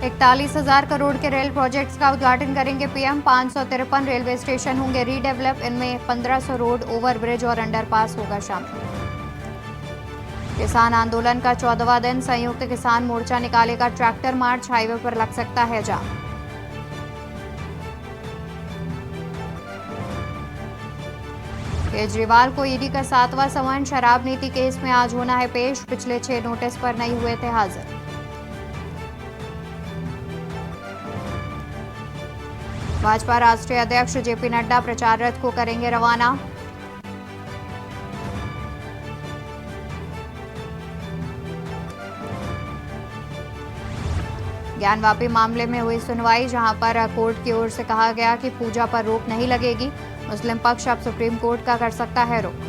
41,000 करोड़ के rail projects का उद्घाटन करेंगे पीएम। 553 रेलवे स्टेशन होंगे रीडेवलप, इनमें 1500 रोड, ओवरब्रिज और अंडरपास होगा शामिल। किसान आंदोलन का 14वां दिन, संयुक्त किसान मोर्चा निकालेगा ट्रैक्टर मार्च, हाईवे पर लग सकता है जाम। केजरीवाल को ईडी का 7वां समन, शराब नीति केस में आज होना है पेश, पिछले 6 नोटिस पर नहीं हुए थे हाजिर। भाजपा राष्ट्रीय अध्यक्ष जेपी नड्डा प्रचार रथ को करेंगे रवाना। ज्ञानवापी मामले में हुई सुनवाई, जहां पर कोर्ट की ओर से कहा गया कि पूजा पर रोक नहीं लगेगी। मुस्लिम पक्ष अब सुप्रीम कोर्ट का कर सकता है रुख।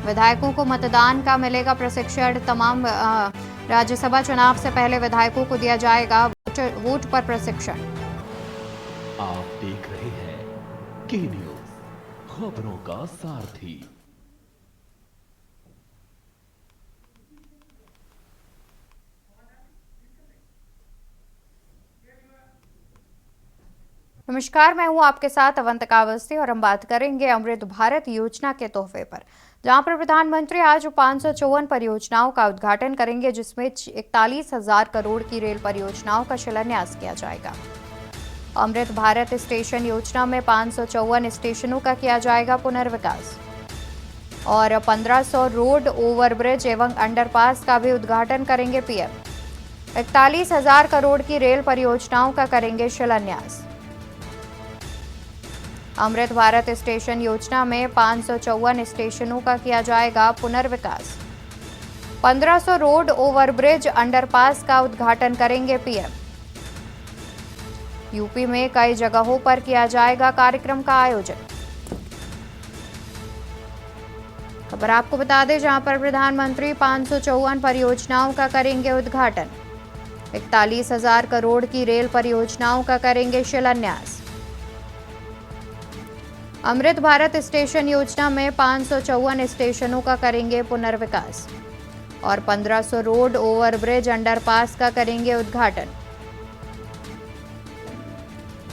विधायकों को मतदान का मिलेगा प्रशिक्षण, तमाम राज्यसभा चुनाव से पहले विधायकों को दिया जाएगा वोट पर प्रशिक्षण। आप देख रहे हैं के न्यूज, खबरों का सारथी। नमस्कार, मैं हूं आपके साथ अवंतिका अवस्थी और हम बात करेंगे अमृत भारत योजना के तोहफे पर, जहां पर प्रधानमंत्री आज 554 परियोजनाओं का उद्घाटन करेंगे, जिसमें 41,000 करोड़ की रेल परियोजनाओं का शिलान्यास किया जाएगा। अमृत भारत स्टेशन योजना में 554 स्टेशनों का किया जाएगा पुनर्विकास और 1500 रोड, ओवरब्रिज एवं अंडरपास का भी उद्घाटन करेंगे पीएम। 41,000 करोड़ की रेल परियोजनाओं का करेंगे शिलान्यास। अमृत भारत स्टेशन योजना में 554 स्टेशनों का किया जाएगा पुनर्विकास। 1500 रोड, ओवरब्रिज, अंडरपास का उद्घाटन करेंगे पीएम। यूपी में कई जगहों पर किया जाएगा कार्यक्रम का आयोजन। खबर आपको बता दें, जहां पर प्रधानमंत्री 554 परियोजनाओं का करेंगे उद्घाटन। 41,000 करोड़ की रेल परियोजनाओं का करेंगे शिलान्यास। अमृत भारत स्टेशन योजना में 554 स्टेशनों का करेंगे पुनर्विकास और 1500 रोड, ओवरब्रिज, अंडरपास का करेंगे उद्घाटन।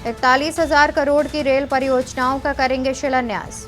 41,000 करोड़ की रेल परियोजनाओं का करेंगे शिलान्यास।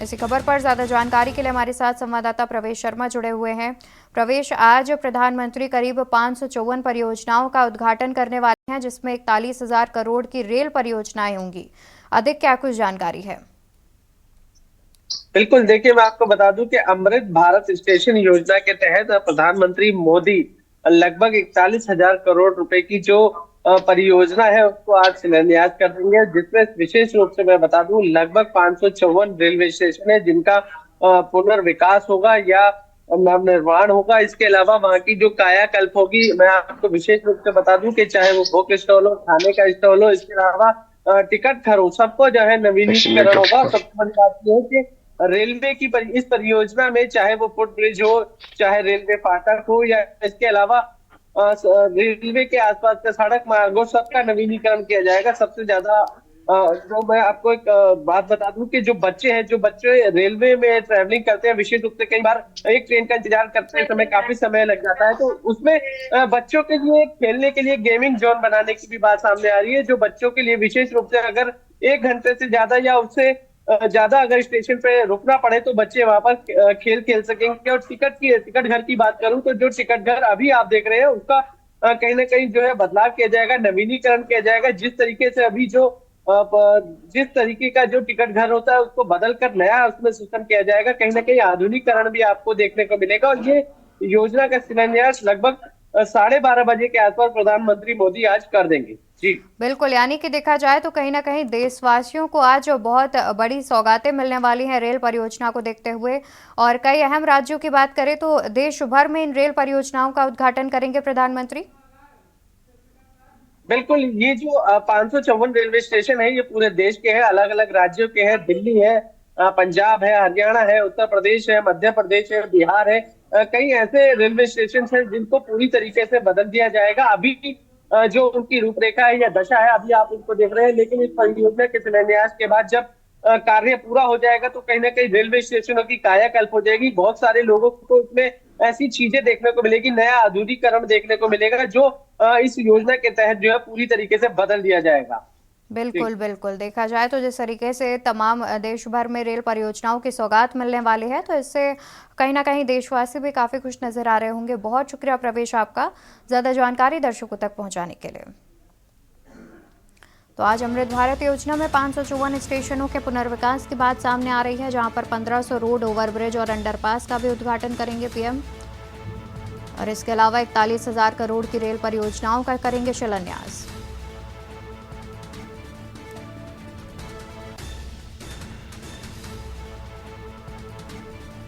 इसी खबर पर ज्यादा जानकारी के लिए हमारे साथ संवाददाता प्रवेश शर्मा जुड़े हुए हैं। प्रवेश, आज प्रधानमंत्री करीब 554 परियोजनाओं का उद्घाटन करने वाले हैं, जिसमें 41,000 करोड़ की रेल परियोजनाएं होंगी। अधिक क्या कुछ जानकारी है? बिल्कुल, देखिए मैं आपको बता दूं कि अमृत भारत स्टेशन योजना के तहत प्रधानमंत्री मोदी लगभग 41,000 करोड़ रुपए की जो परियोजना है उसको आज शिलान्यास कर देंगे, जिसमें विशेष रूप से मैं बता दूं लगभग 554 रेलवे स्टेशन है जिनका पुनर्विकास होगा या नवनिर्माण होगा। इसके अलावा वहां की जो कायाकल्प होगी, मैं आपको विशेष रूप से बता दूं कि चाहे वो बुक स्टॉल हो, खाने का स्टॉल हो, इसके अलावा टिकट घर हो, सबको जो है नवीनीकरण होगा। सबसे बड़ी बात यह है कि रेलवे की इस परियोजना में चाहे वो फुट ब्रिज हो, चाहे रेलवे फाटक हो, या इसके अलावा रेलवे के आसपास का सड़क मार्गों, सबका नवीनीकरण किया जाएगा। सबसे ज्यादा जो मैं आपको एक बात बता दूं कि जो बच्चे रेलवे में ट्रैवलिंग करते हैं, विशेष रूप से कई बार एक ट्रेन का इंतजार करते समय काफी समय लग जाता है, तो उसमें बच्चों के लिए खेलने के लिए गेमिंग जोन बनाने की भी बात सामने आ रही है, जो बच्चों के लिए विशेष रूप से अगर 1 घंटे से ज्यादा या उससे ज्यादा अगर स्टेशन पे रुकना पड़े तो बच्चे वहां पर खेल सकेंगे। और टिकट घर की बात करूं तो जो टिकट घर अभी आप देख रहे हैं उसका कहीं ना कहीं जो है बदलाव किया जाएगा, नवीनीकरण किया जाएगा। जिस तरीके से अभी जिस तरीके का जो टिकट घर होता है उसको बदल कर नया उसमें सिस्टम किया जाएगा। कहीं ना कहीं आधुनिकीकरण भी आपको देखने को मिलेगा। और ये योजना का शिलान्यास लगभग 12:30 बजे के आसपास प्रधानमंत्री मोदी आज कर देंगे। जी बिल्कुल, यानी कि देखा जाए तो कहीं ना कहीं देशवासियों को आज बहुत बड़ी सौगातें मिलने वाली हैं रेल परियोजना को देखते हुए। और कई अहम राज्यों की बात करें तो देश भर में इन रेल परियोजनाओं का उद्घाटन करेंगे प्रधानमंत्री। बिल्कुल, ये जो 554 रेलवे स्टेशन है ये पूरे देश के हैं, अलग अलग राज्यों के हैं। दिल्ली है, पंजाब है, हरियाणा है, उत्तर प्रदेश है, मध्य प्रदेश है, बिहार है। कई ऐसे रेलवे स्टेशन हैं जिनको पूरी तरीके से बदल दिया जाएगा। अभी जो उनकी रूपरेखा है या दशा है, अभी आप उनको देख रहे हैं, लेकिन इस परियोजना के शिलान्यास के बाद जब कार्य पूरा हो जाएगा तो कहीं ना कहीं रेलवे स्टेशनों की कायाकल्प हो जाएगी। बहुत सारे लोगों को इसमें ऐसी चीजें देखने को मिलेगी, नया आधुनिकीकरण देखने को मिलेगा, जो इस योजना के तहत जो है पूरी तरीके से बदल दिया जाएगा। जी। बिल्कुल बिल्कुल, देखा जाए तो जिस तरीके से तमाम देश भर में रेल परियोजनाओं की सौगात मिलने वाली है, तो इससे कहीं ना कहीं देशवासी भी काफ़ी खुश नज़र आ रहे होंगे। बहुत शुक्रिया प्रवेश आपका ज़्यादा जानकारी दर्शकों तक पहुंचाने के लिए। तो आज अमृत भारत योजना में 554 स्टेशनों के पुनर्विकास की बात सामने आ रही है, जहां पर 1500 रोड, ओवरब्रिज और अंडरपास का भी उद्घाटन करेंगे पीएम। और इसके अलावा 41,000 करोड़ की रेल परियोजनाओं का करेंगे शिलान्यास।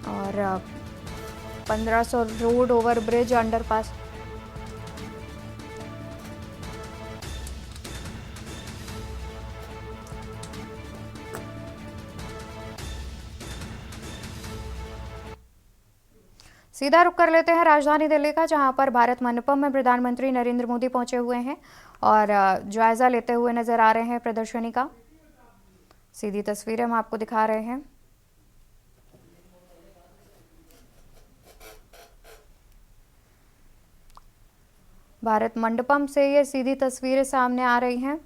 और 1500 रोड, ओवरब्रिज, अंडरपास। सीधा रुक कर लेते हैं राजधानी दिल्ली का, जहां पर भारत मंडपम में प्रधानमंत्री नरेंद्र मोदी पहुंचे हुए हैं और जायजा लेते हुए नजर आ रहे हैं प्रदर्शनी का। सीधी तस्वीरें हम आपको दिखा रहे हैं। भारत मंडपम से ये सीधी तस्वीरें सामने आ रही हैं।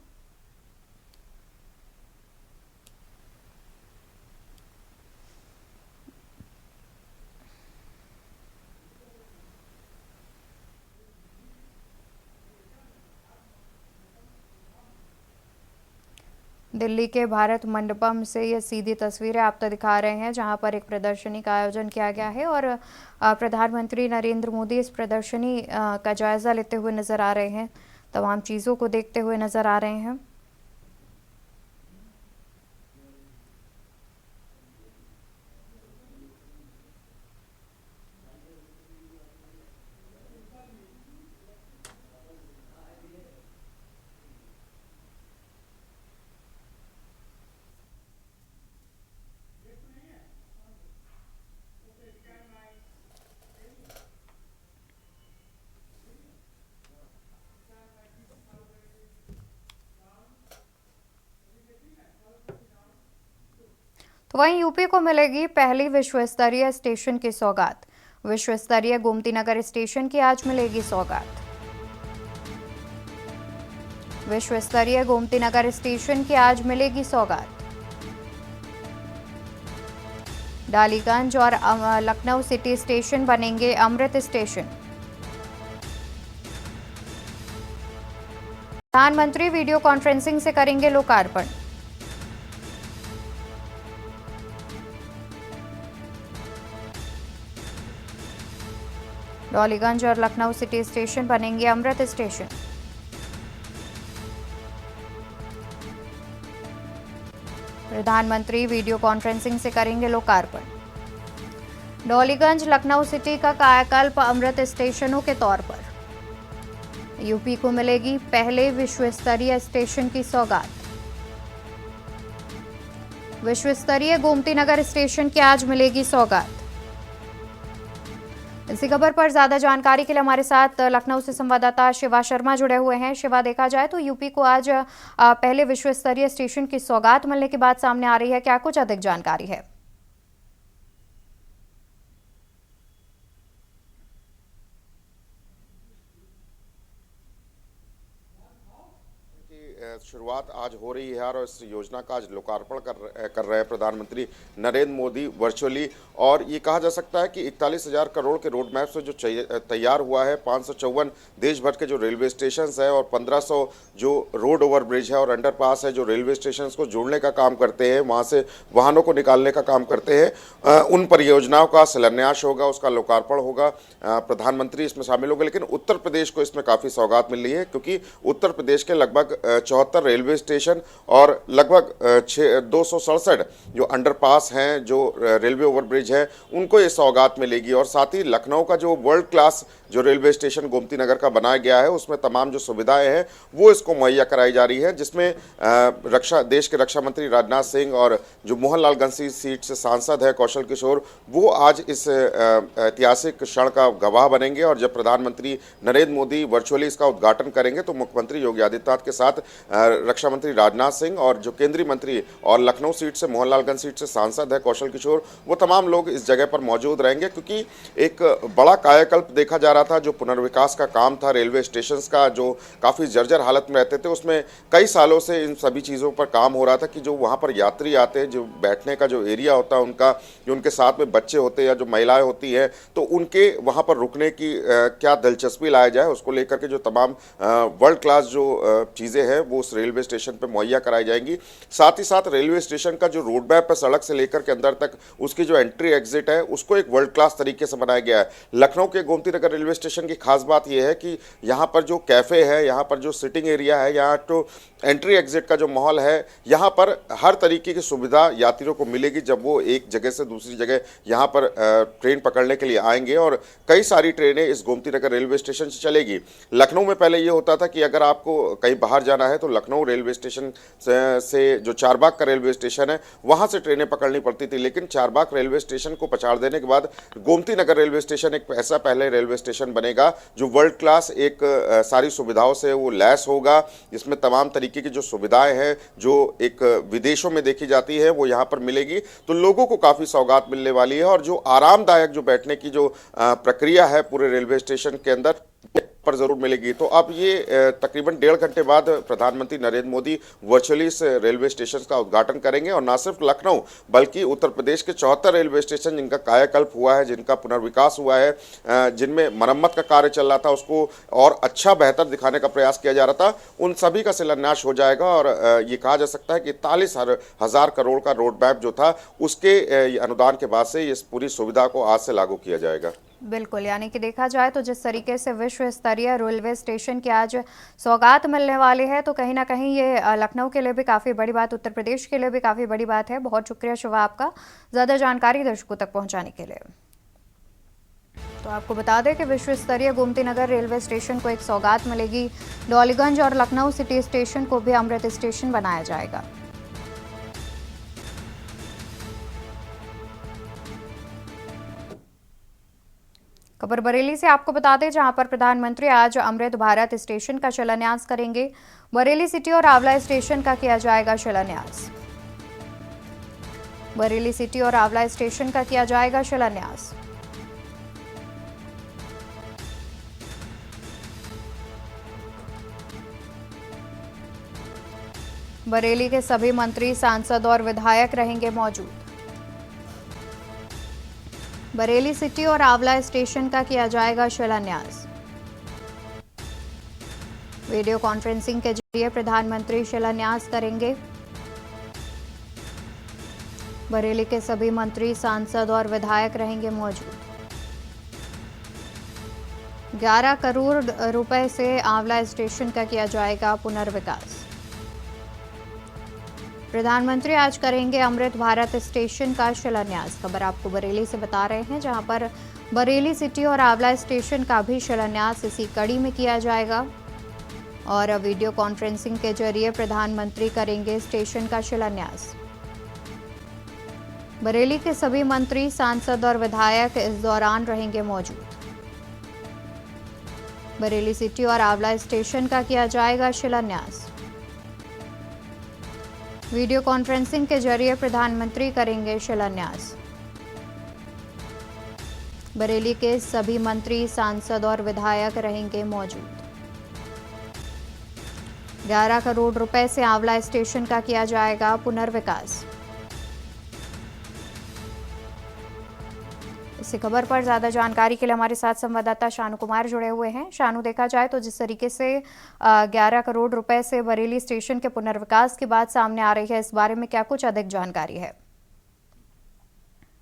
दिल्ली के भारत मंडपम से ये सीधी तस्वीरें आपको दिखा रहे हैं, जहां पर एक प्रदर्शनी का आयोजन किया गया है और प्रधानमंत्री नरेंद्र मोदी इस प्रदर्शनी का जायजा लेते हुए नजर आ रहे हैं, तमाम चीज़ों को देखते हुए नजर आ रहे हैं। तो वहीं यूपी को मिलेगी पहली विश्व स्तरीय स्टेशन की सौगात। विश्व स्तरीय गोमती नगर स्टेशन की आज मिलेगी सौगात। विश्व स्तरीय गोमती नगर स्टेशन की आज मिलेगी सौगात। डालीगंज और लखनऊ सिटी स्टेशन बनेंगे अमृत स्टेशन। प्रधानमंत्री वीडियो कॉन्फ्रेंसिंग से करेंगे लोकार्पण। डॉलीगंज और लखनऊ सिटी स्टेशन बनेंगे अमृत स्टेशन। प्रधानमंत्री वीडियो कॉन्फ्रेंसिंग से करेंगे लोकार्पण। डॉलीगंज, लखनऊ सिटी का कायाकल्प अमृत स्टेशनों के तौर पर। यूपी को मिलेगी पहले विश्व स्तरीय स्टेशन की सौगात। विश्व स्तरीय गोमती नगर स्टेशन की आज मिलेगी सौगात। इसी खबर पर ज्यादा जानकारी के लिए हमारे साथ लखनऊ से संवाददाता शिवा शर्मा जुड़े हुए हैं। शिवा, देखा जाए तो यूपी को आज पहले विश्व स्तरीय स्टेशन की सौगात मिलने की बात सामने आ रही है, क्या कुछ अधिक जानकारी है? शुरुआत आज हो रही है और इस योजना का आज लोकार्पण कर रहे हैं प्रधानमंत्री नरेंद्र मोदी वर्चुअली। और ये कहा जा सकता है कि 41,000 करोड़ के रोड मैप से जो तैयार हुआ है, 554 देश भर के जो रेलवे स्टेशन है और 1500 जो रोड ओवर ब्रिज है और अंडरपास है जो रेलवे स्टेशन को जोड़ने का काम करते हैं, वहाँ से वाहनों को निकालने का काम करते हैं, उन परियोजनाओं का शिलान्यास होगा, उसका लोकार्पण होगा। प्रधानमंत्री इसमें शामिल होंगे। लेकिन उत्तर प्रदेश को इसमें काफ़ी सौगात मिल रही है, क्योंकि उत्तर प्रदेश के लगभग 74 77 रेलवे स्टेशन और लगभग 267 जो अंडरपास हैं, जो रेलवे ओवरब्रिज है, उनको ये सौगात मिलेगी। और साथ ही लखनऊ का जो वर्ल्ड क्लास जो रेलवे स्टेशन गोमती नगर का बनाया गया है, उसमें तमाम जो सुविधाएं हैं वो इसको मुहैया कराई जा रही है, जिसमें देश के रक्षा मंत्री राजनाथ सिंह और जो मोहनलालगंज सीट से सांसद है कौशल किशोर, वो आज इस ऐतिहासिक क्षण का गवाह बनेंगे। और जब प्रधानमंत्री नरेंद्र मोदी वर्चुअली इसका उद्घाटन करेंगे तो मुख्यमंत्री योगी आदित्यनाथ के साथ रक्षा मंत्री राजनाथ सिंह और जो केंद्रीय मंत्री और लखनऊ सीट से, मोहनलालगंज सीट से सांसद है कौशल किशोर, वो तमाम लोग इस जगह पर मौजूद रहेंगे। क्योंकि एक बड़ा कायाकल्प देखा जा रहा था, जो पुनर्विकास का काम था रेलवे स्टेशन का, जो काफ़ी जर्जर हालत में रहते थे, उसमें कई सालों से इन सभी चीज़ों पर काम हो रहा था कि जो वहाँ पर यात्री आते हैं, जो बैठने का जो एरिया होता है उनका, जो उनके साथ में बच्चे होते हैं या जो महिलाएं होती हैं, तो उनके वहाँ पर रुकने की क्या दिलचस्पी लाया जाए, उसको लेकर के जो तमाम वर्ल्ड क्लास जो चीज़ें हैं वो उस रेलवे स्टेशन पर मुहैया कराई जाएंगी। साथ ही साथ रेलवे स्टेशन का जो रोड मैप है सड़क से लेकर के अंदर तक, उसकी जो एंट्री एग्जिट है उसको एक वर्ल्ड क्लास तरीके से बनाया गया है। लखनऊ के गोमती नगर रेलवे स्टेशन की खास बात यह है कि यहाँ पर जो कैफ़े है, यहाँ पर जो सिटिंग एरिया है, यहाँ तो एंट्री एग्जिट का जो माहौल है, यहाँ पर हर तरीके की सुविधा यात्रियों को मिलेगी जब वो एक जगह से दूसरी जगह यहाँ पर ट्रेन पकड़ने के लिए आएंगे। और कई सारी ट्रेनें इस गोमती नगर रेलवे स्टेशन से चलेगी। लखनऊ में पहले ये होता था कि अगर आपको कहीं बाहर जाना है तो लखनऊ रेलवे स्टेशन से जो चारबाग का रेलवे स्टेशन है वहाँ से ट्रेनें पकड़नी पड़ती थी, लेकिन चारबाग रेलवे स्टेशन को पछाड़ देने के बाद गोमती नगर रेलवे स्टेशन एक ऐसा पहले रेलवे स्टेशन बनेगा जो वर्ल्ड क्लास एक सारी सुविधाओं से वो लैस होगा, जिसमें तमाम तरीके की जो सुविधाएं हैं जो एक विदेशों में देखी जाती है वो यहाँ पर मिलेगी। तो लोगों को काफ़ी सौगात मिलने वाली है और जो आरामदायक जो बैठने की जो प्रक्रिया है पूरे रेलवे स्टेशन के अंदर पर जरूर मिलेगी। तो अब ये तकरीबन 1.5 घंटे बाद प्रधानमंत्री नरेंद्र मोदी वर्चुअली इस रेलवे स्टेशन का उद्घाटन करेंगे। और न सिर्फ लखनऊ बल्कि उत्तर प्रदेश के 74 रेलवे स्टेशन जिनका कायाकल्प हुआ है, जिनका पुनर्विकास हुआ है, जिनमें मरम्मत का कार्य चल रहा था, उसको और अच्छा बेहतर दिखाने का प्रयास किया जा रहा था, उन सभी का शिलान्यास हो जाएगा। और ये कहा जा सकता है कि 41,000 करोड़ का रोड मैप जो था उसके अनुदान के बाद से इस पूरी सुविधा को आज से लागू किया जाएगा। बिल्कुल, यानी कि देखा जाए तो जिस तरीके से विश्व स्तरीय रेलवे स्टेशन की आज सौगात मिलने वाली है, तो कहीं ना कहीं ये लखनऊ के लिए भी काफ़ी बड़ी बात, उत्तर प्रदेश के लिए भी काफ़ी बड़ी बात है। बहुत शुक्रिया शिवा आपका ज़्यादा जानकारी दर्शकों तक पहुंचाने के लिए। तो आपको बता दें कि विश्व स्तरीय गोमती नगर रेलवे स्टेशन को एक सौगात मिलेगी। डॉलीगंज और लखनऊ सिटी स्टेशन को भी अमृत स्टेशन बनाया जाएगा। खबर बरेली से आपको बता दें, जहां पर प्रधानमंत्री आज अमृत भारत स्टेशन का शिलान्यास करेंगे। बरेली सिटी और आंवला स्टेशन का किया जाएगा शिलान्यास। बरेली सिटी और आंवला स्टेशन का किया जाएगा शिलान्यास। बरेली के सभी मंत्री, सांसद और विधायक रहेंगे मौजूद। बरेली सिटी और आंवला स्टेशन का किया जाएगा शिलान्यास। वीडियो कॉन्फ्रेंसिंग के जरिए प्रधानमंत्री शिलान्यास करेंगे। बरेली के सभी मंत्री, सांसद और विधायक रहेंगे मौजूद। 11 करोड़ रुपए से आंवला स्टेशन का किया जाएगा पुनर्विकास। प्रधानमंत्री आज करेंगे अमृत भारत स्टेशन का शिलान्यास। खबर आपको बरेली से बता रहे हैं, जहां पर बरेली सिटी और आंवला स्टेशन का भी शिलान्यास इसी कड़ी में किया जाएगा। और वीडियो कॉन्फ्रेंसिंग के जरिए प्रधानमंत्री करेंगे स्टेशन का शिलान्यास। बरेली के सभी मंत्री, सांसद और विधायक इस दौरान रहेंगे मौजूद। बरेली सिटी और आंवला स्टेशन का किया जाएगा शिलान्यास। वीडियो कॉन्फ्रेंसिंग के जरिए प्रधानमंत्री करेंगे शिलान्यास। बरेली के सभी मंत्री, सांसद और विधायक रहेंगे मौजूद। 11 करोड़ रुपए से आंवला स्टेशन का किया जाएगा पुनर्विकास। इसी खबर पर ज्यादा जानकारी के लिए हमारे साथ संवाददाता शानू कुमार जुड़े हुए हैं। शानू, देखा जाए तो जिस तरीके से 11 करोड़ रुपए से बरेली स्टेशन के पुनर्विकास की बात सामने आ रही है, इस बारे में क्या कुछ अधिक जानकारी है?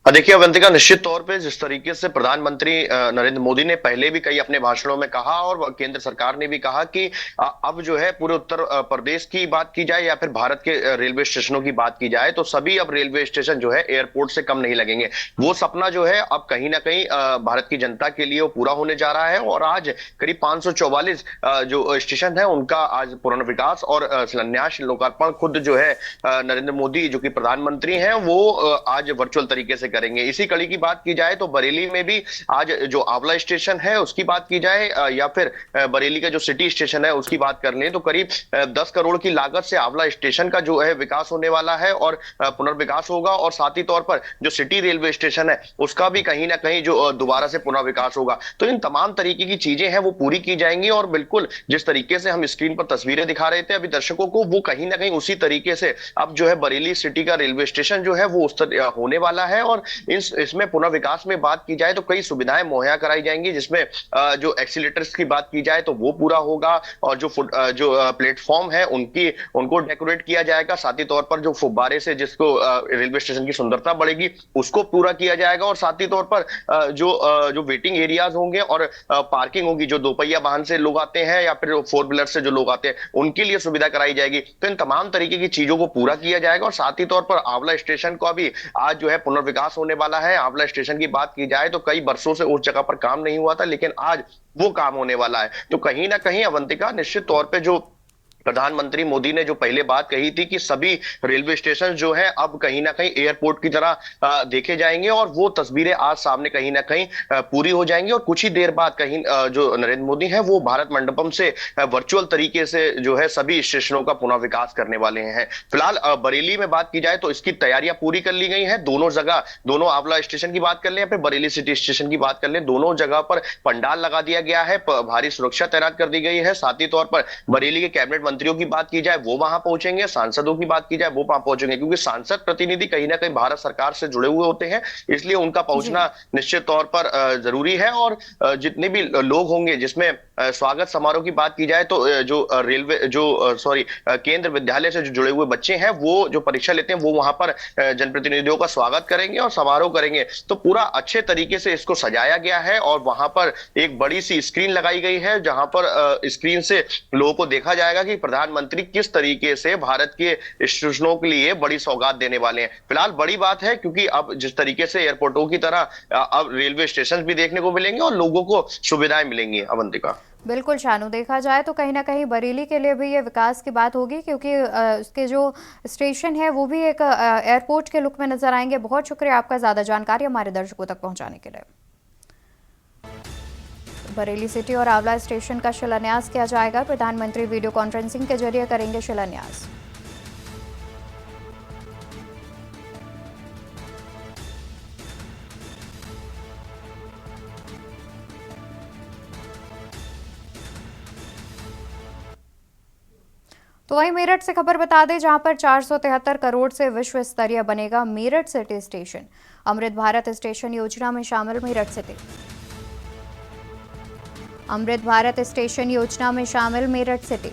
देखिए अवंतिका, निश्चित तौर पे जिस तरीके से प्रधानमंत्री नरेंद्र मोदी ने पहले भी कई अपने भाषणों में कहा और केंद्र सरकार ने भी कहा कि अब जो है पूरे उत्तर प्रदेश की बात की जाए या फिर भारत के रेलवे स्टेशनों की बात की जाए तो सभी अब रेलवे स्टेशन जो है एयरपोर्ट से कम नहीं लगेंगे। वो सपना जो है अब कहीं ना कहीं भारत की जनता के लिए वो पूरा होने जा रहा है और आज करीब 544 जो स्टेशन है उनका आज पुनर्विकास और शिलान्यास लोकार्पण खुद जो है नरेंद्र मोदी जो कि प्रधानमंत्री हैं वो आज वर्चुअल तरीके से करेंगे। इसी कड़ी की बात की जाए तो बरेली में भी आज जो आंवला स्टेशन है उसकी बात की जाए या फिर बरेली का जो सिटी स्टेशन है उसकी बात कर लें तो करीब 10 करोड़ की लागत से आंवला स्टेशन का जो है विकास होने वाला है और पुनर्विकास होगा और साथ ही तौर पर जो सिटी रेलवे स्टेशन है उसका भी कहीं ना कहीं जो दोबारा से पुनर्विकास होगा। तो इन तमाम तरीके की चीजें हैं वो पूरी की जाएंगी और बिल्कुल जिस तरीके से हम स्क्रीन पर तस्वीरें दिखा रहे थे अभी दर्शकों को वो कहीं ना कहीं उसी तरीके से अब जो है बरेली सिटी का रेलवे स्टेशन जो है वो उस होने वाला है और इसमें पुनर्विकास में बात की जाए तो कई सुविधाएं मुहैया कराई जाएंगी जिसमें जो एक्सीलेटर्स की बात की जाए तो वो पूरा होगा और जो प्लेटफॉर्म है उनको डेकोरेट किया जाएगा। साथ ही तौर पर जो फुब्बारे से जिसको रेलवे स्टेशन की सुंदरता बढ़ेगी उसको पूरा किया जाएगा और साथ ही तौर पर जो वेटिंग एरियाज होंगे और पार्किंग होगी जो दोपहिया वाहन से लोग आते हैं या फिर 4 व्हीलर से जो लोग आते हैं उनके लिए सुविधा कराई जाएगी। तो इन तमाम तरीके की चीजों को पूरा किया जाएगा और साथ ही तौर पर आंवला स्टेशन का भी आज जो है पुनर्विकास होने वाला है। आंवला स्टेशन की बात की जाए तो कई वर्षों से उस जगह पर काम नहीं हुआ था लेकिन आज वो काम होने वाला है। तो कहीं ना कहीं अवंतिका निश्चित तौर पे जो प्रधानमंत्री मोदी ने जो पहले बात कही थी कि सभी रेलवे स्टेशन जो है अब कहीं ना कहीं एयरपोर्ट की तरह देखे जाएंगे और वो तस्वीरें आज सामने कहीं ना कहीं पूरी हो जाएंगी और कुछ ही देर बाद कहीं जो नरेंद्र मोदी है वो भारत मंडपम से वर्चुअल तरीके से जो है सभी स्टेशनों का पुनः विकास करने वाले हैं। फिलहाल बरेली में बात की जाए तो इसकी तैयारियां पूरी कर ली गई है। दोनों जगह, दोनों आंवला स्टेशन की बात कर ले या फिर बरेली सिटी स्टेशन की बात कर ले, दोनों जगह पर पंडाल लगा दिया गया है, भारी सुरक्षा तैनात कर दी गई है। साथ ही तौर पर बरेली के कैबिनेट मंत्रियों की बात की जाए वो वहां पहुंचेंगे, सांसदों की बात की जाए वो वहां पहुंचेंगे क्योंकि सांसद प्रतिनिधि कहीं ना कहीं भारत सरकार से जुड़े हुए होते हैं इसलिए उनका पहुंचना निश्चित तौर पर जरूरी है। और जितने भी लोग होंगे जिसमें स्वागत समारोह की बात की जाए तो जो रेलवे केंद्र विद्यालय से जो जुड़े हुए बच्चे हैं वो जो परीक्षा लेते हैं वो वहां पर जनप्रतिनिधियों का स्वागत करेंगे और समारोह करेंगे। तो पूरा अच्छे तरीके से इसको सजाया गया है और वहां पर एक बड़ी सी स्क्रीन लगाई गई है जहां पर स्क्रीन से लोगों को देखा जाएगा कि प्रधानमंत्री किस तरीके से भारत के स्टेशनों के लिए बड़ी सौगात देने वाले हैं। फिलहाल बड़ी बात है क्योंकि अब जिस तरीके से एयरपोर्टों की तरह अब रेलवे स्टेशन भी देखने को मिलेंगे और लोगों को सुविधाएं मिलेंगी। अवंतिका, बिल्कुल शानू, देखा जाए तो कहीं ना कहीं बरेली के लिए भी ये विकास की बात होगी क्योंकि उसके जो स्टेशन है वो भी एक एयरपोर्ट के लुक में नजर आएंगे। बहुत शुक्रिया आपका ज़्यादा जानकारी हमारे दर्शकों तक पहुंचाने के लिए। बरेली सिटी और आंवला स्टेशन का शिलान्यास किया जाएगा। प्रधानमंत्री वीडियो कॉन्फ्रेंसिंग के जरिए करेंगे शिलान्यास। तो वहीं मेरठ से खबर बता दें जहां पर 473 करोड़ से विश्व स्तरीय बनेगा Meerut city station. Amrit Bharat station योजना में शामिल मेरठ सिटी। अमृत भारत स्टेशन योजना में शामिल मेरठ सिटी।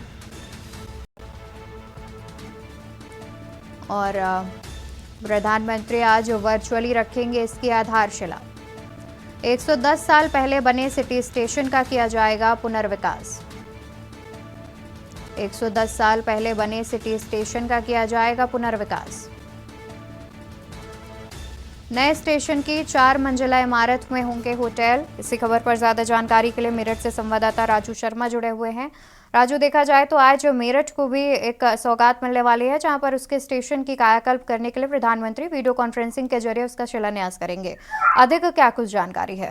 और प्रधानमंत्री आज वर्चुअली रखेंगे इसकी आधारशिला। 110 साल पहले बने सिटी स्टेशन का किया जाएगा पुनर्विकास। 110 साल पहले बने सिटी स्टेशन का किया जाएगा पुनर्विकास। नए स्टेशन की 4 मंजिला इमारत में होंगे होटल। इसी खबर पर ज्यादा जानकारी के लिए मेरठ से संवाददाता राजू शर्मा जुड़े हुए हैं। राजू, देखा जाए तो आज मेरठ को भी एक सौगात मिलने वाली है जहां पर उसके स्टेशन की कायाकल्प करने के लिए प्रधानमंत्री वीडियो कॉन्फ्रेंसिंग के जरिए उसका शिलान्यास करेंगे। अधिक क्या कुछ जानकारी है?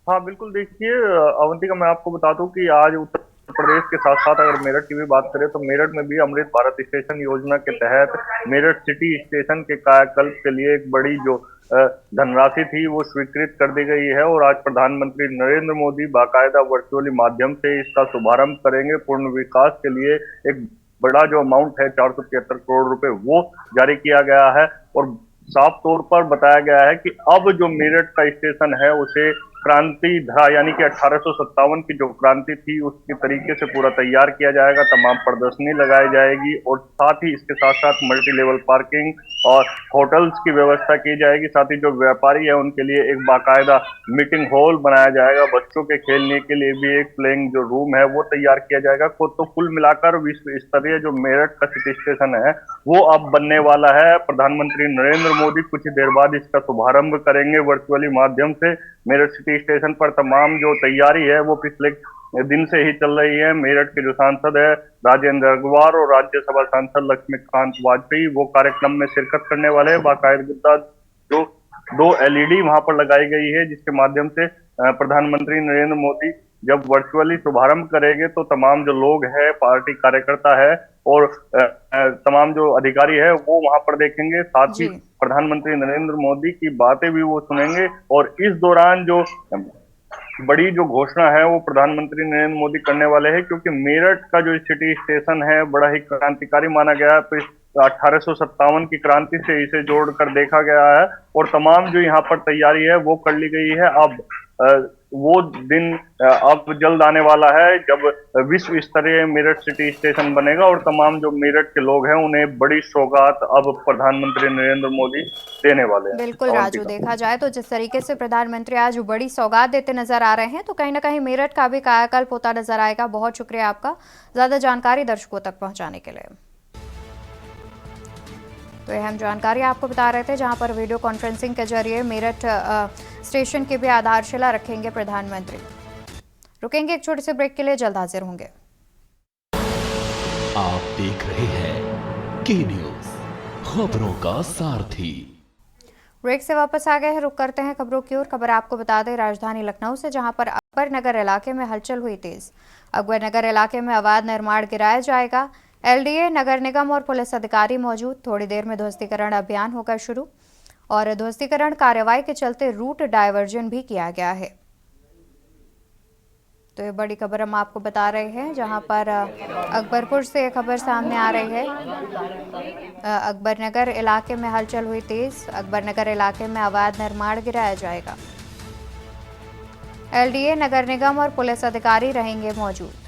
हाँ बिल्कुल, देखिए अवंतिका, मैं आपको बता दूं कि आज उत्तर प्रदेश के साथ साथ अगर मेरठ की भी बात करें तो मेरठ में भी अमृत भारत स्टेशन योजना के तहत मेरठ सिटी स्टेशन के कायाकल्प के लिए एक बड़ी जो धनराशि थी वो स्वीकृत कर दी गई है और आज प्रधानमंत्री नरेंद्र मोदी बाकायदा वर्चुअली माध्यम से इसका शुभारंभ करेंगे। पूर्ण विकास के लिए एक बड़ा जो अमाउंट है 473 करोड़ रुपए वो जारी किया गया है और साफ तौर पर बताया गया है कि अब जो मेरठ का स्टेशन है उसे क्रांति धारा यानी कि 1857 की जो क्रांति थी उसके तरीके से पूरा तैयार किया जाएगा। तमाम प्रदर्शनी लगाई जाएगी और साथ ही इसके साथ साथ मल्टी लेवल पार्किंग, और होटल्स की व्यवस्था की जाएगी। साथ ही जो व्यापारी है उनके लिए एक बाकायदा मीटिंग हॉल बनाया जाएगा। बच्चों के खेलने के लिए भी एक प्लेइंग जो रूम है वो तैयार किया जाएगा। तो कुल मिलाकर विश्व स्तरीय जो मेरठ का सिटी स्टेशन है वो अब बनने वाला है। प्रधानमंत्री नरेंद्र मोदी कुछ देर बाद इसका शुभारंभ करेंगे वर्चुअली माध्यम से। मेरठ सिटी स्टेशन पर तमाम जो तैयारी है वो पिछले दिन से ही चल रही है। मेरठ के जो सांसद है राजेंद्र अग्रवाल और राज्यसभा सांसद लक्ष्मीकांत वाजपेयी वो कार्यक्रम में शिरकत करने वाले हैं। बाकायदा जो 2 LED वहां पर लगाई गई है जिसके माध्यम से प्रधानमंत्री नरेंद्र मोदी जब वर्चुअली शुभारंभ करेंगे तो तमाम जो लोग हैं, पार्टी कार्यकर्ता है और तमाम जो अधिकारी है वो वहां पर देखेंगे। साथ ही जी प्रधानमंत्री नरेंद्र मोदी की बातें भी वो सुनेंगे। और इस दौरान जो बड़ी जो घोषणा है वो प्रधानमंत्री नरेंद्र मोदी करने वाले हैं, क्योंकि मेरठ का जो सिटी स्टेशन है बड़ा ही क्रांतिकारी माना गया है। तो 1857 की क्रांति से इसे जोड़कर देखा गया है और तमाम जो यहाँ पर तैयारी है वो कर ली गई है। अब वो दिन अब जल्द आने वाला है जब विश्व स्तरीय मेरठ सिटी स्टेशन बनेगा और तमाम जो मेरठ के लोग हैं उन्हें बड़ी सौगात अब प्रधानमंत्री नरेंद्र मोदी देने वाले हैं। बिल्कुल राजू, देखा जाए तो जिस तरीके से प्रधानमंत्री आज बड़ी सौगात देते नजर आ रहे हैं तो कहीं ना कहीं मेरठ का भी कायाकल्प होता नजर आएगा। बहुत शुक्रिया आपका ज्यादा जानकारी दर्शकों तक पहुंचाने के लिए। तो अहम जानकारी आपको बता रहे थे, जहां पर वीडियो कॉन्फ्रेंसिंग के जरिए मेरठ स्टेशन की भी आधारशिला रखेंगे प्रधानमंत्री। रुकेंगे एक छोटे से ब्रेक के लिए, जल्द हाजिर होंगे। आप देख रहे हैं के न्यूज, खबरों का सारथी। ब्रेक से वापस आ गए हैं, रुक करते हैं खबरों की ओर। खबर आपको बता दें राजधानी लखनऊ से, जहां पर अकबर नगर इलाके में हलचल हुई तेज। अकबर नगर इलाके में अवैध निर्माण गिराया जाएगा। LDA, नगर निगम और पुलिस अधिकारी मौजूद। थोड़ी देर में ध्वस्तीकरण अभियान होगा शुरू और ध्वस्तीकरण कार्रवाई के चलते रूट डायवर्जन भी किया गया है। तो ये बड़ी खबर हम आपको बता रहे हैं, जहां पर अकबरपुर से खबर सामने आ रही है। अकबर नगर इलाके में हलचल हुई तेज। अकबर नगर इलाके में अवैध निर्माण गिराया जाएगा। LDA, नगर निगम और पुलिस अधिकारी रहेंगे मौजूद।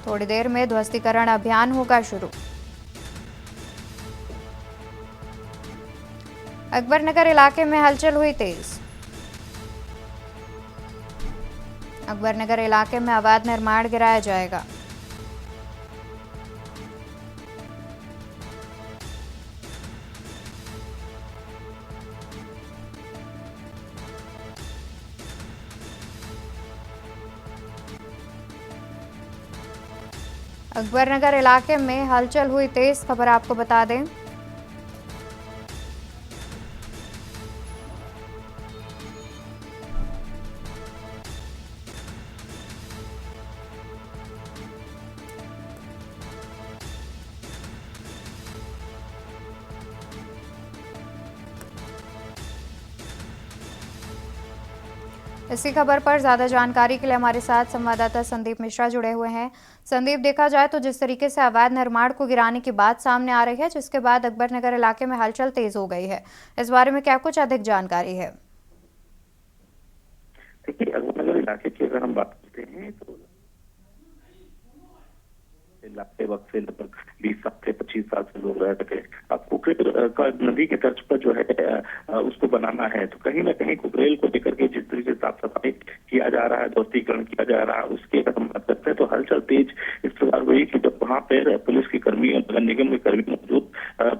थोड़ी देर में ध्वस्तीकरण अभियान होगा शुरू। अकबर नगर इलाके में हलचल हुई तेज। अकबर नगर इलाके में अवैध निर्माण गिराया जाएगा। अकबर नगर इलाके में हलचल हुई तेज, खबर आपको बता दें। इसी खबर पर ज्यादा जानकारी के लिए हमारे साथ संवाददाता संदीप मिश्रा जुड़े हुए हैं। संदीप, देखा जाए तो जिस तरीके से अवैध निर्माण को गिराने की बात सामने आ रही है, जिसके बाद अकबर नगर इलाके में हलचल तेज हो गई है, इस बारे में क्या कुछ अधिक जानकारी है? देखिए, अकबर नगर इलाके की अगर हम बात करते हैं तो इलाके वक्त से लगभग 20 साल से 25 साल से लोग रह रहे। अब कुकरेल का नदी के तर्ज पर जो है उसको बनाना है, तो कहीं ना कहीं कुकरेल को लेकर के जिस तरीके से साफ सफाई किया जा रहा है, ध्वस्तीकरण किया जा रहा है, उसकी अगर हम बात करते हैं तो हलचल तेज इस प्रकार हुई कि जब वहाँ पर पुलिस के कर्मी और नगर निगम के कर्मी मौजूद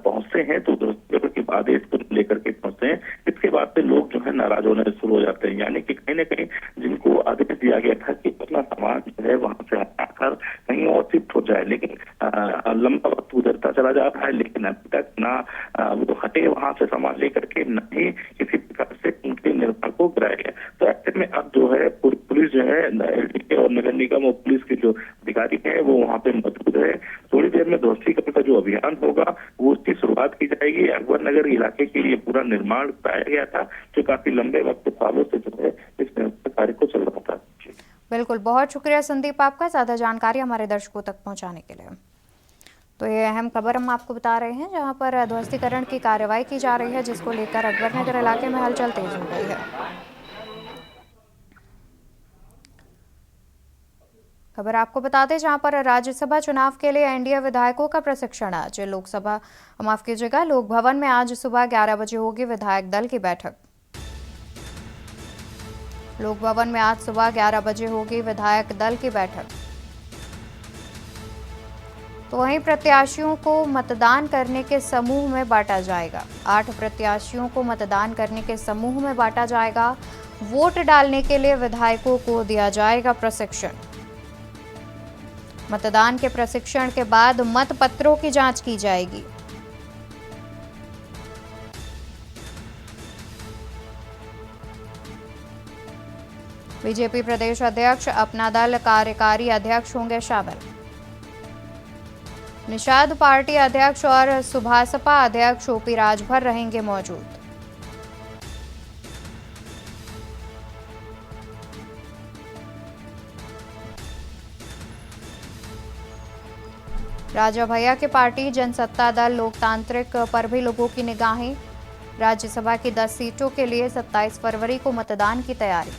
पहुंचते हैं तो ध्वस्तीकरण के आदेश को लेकर के पहुंचते हैं। इसके बाद से लोग जो है नाराज होने शुरू हो जाते हैं, यानी कि कहीं ना कहीं जिनको आदेश दिया गया था कि अपना सामान जो है वहां से हटाकर कहीं और शिफ्ट हो जाए, लेकिन लंबा वक्त गुजरता चला जा रहा है, लेकिन अभी तक ना वो हटे वहां से सामान लेकर के, न ही किसी प्रकार से उनके निर्माण को गिराया गया। तो ऐसे में अब जो है पुलिस जो है LDA और नगर निगम और पुलिस के जो अधिकारी है वो वहाँ पे मौजूद है। थोड़ी देर में ध्वस्तीकरण का जो अभियान होगा वो उसकी शुरुआत की जाएगी। अकबर नगर इलाके के लिए पूरा निर्माण कराया गया था, जो काफी लंबे वक्त सालों से जो है इस कार्य को चल रहा था। बिल्कुल, बहुत शुक्रिया संदीप आपका ज्यादा जानकारी हमारे दर्शकों तक पहुंचाने के लिए। तो ये अहम खबर हम आपको बता रहे हैं, जहां पर ध्वस्तीकरण की कार्रवाई की जा रही है, जिसको लेकर अकबर नगर इलाके में हलचल तेज हो गई है। खबर आपको बता दें, जहां पर राज्यसभा चुनाव के लिए एनडीए विधायकों का प्रशिक्षण आज लोक भवन में आज सुबह 11 बजे होगी विधायक दल की बैठक। लोक भवन में आज सुबह 11 बजे होगी विधायक दल की बैठक। तो वहीं प्रत्याशियों को मतदान करने के समूह में बांटा जाएगा। 8 प्रत्याशियों को मतदान करने के समूह में बांटा जाएगा। वोट डालने के लिए विधायकों को दिया जाएगा प्रशिक्षण। मतदान के प्रशिक्षण के बाद मतपत्रों की जांच की जाएगी। बीजेपी प्रदेश अध्यक्ष, अपना दल कार्यकारी अध्यक्ष होंगे शामिल। निषाद पार्टी अध्यक्ष और सुभासपा अध्यक्ष ओपी राजभर रहेंगे मौजूद। राजा भैया की पार्टी जनसत्ता दल लोकतांत्रिक पर भी लोगों की निगाहें। राज्यसभा की 10 सीटों के लिए 27 फरवरी को मतदान की तैयारी।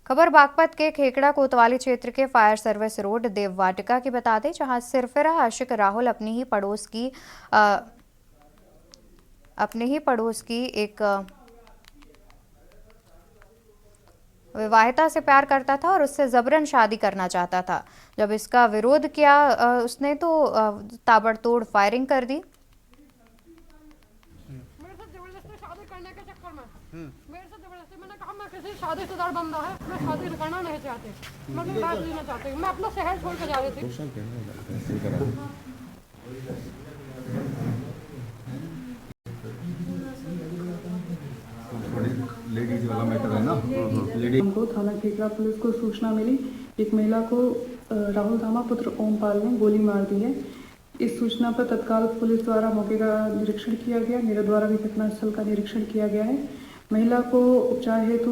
खबर बागपत के खेकड़ा कोतवाली क्षेत्र के फायर सर्विस रोड देव वाटिका की बता दें, जहां सिरफिरा आशिक राहुल अपनी ही पड़ोस की एक विवाहिता से प्यार करता था और उससे जबरन शादी करना चाहता था। जब इसका विरोध किया उसने तो ताबड़तोड़ फायरिंग कर दी। मैंने कहा मैं किसी शादीशुदा बंदा है, मैं शादी करना नहीं चाहती, मैं बात लेना चाहती हूँ। मैं अपना शहर छोड़ के जा रही थी। लेडीज वाला मैटर है ना। हमको थाना खेकड़ा पुलिस को सूचना मिली, एक महिला को राहुल धामा पुत्र ओमपाल ने गोली मार दी है। इस सूचना पर तत्काल पुलिस द्वारा मौके का निरीक्षण किया गया। मेरे द्वारा भी घटनास्थल का निरीक्षण किया गया है। महिला को उपचार हेतु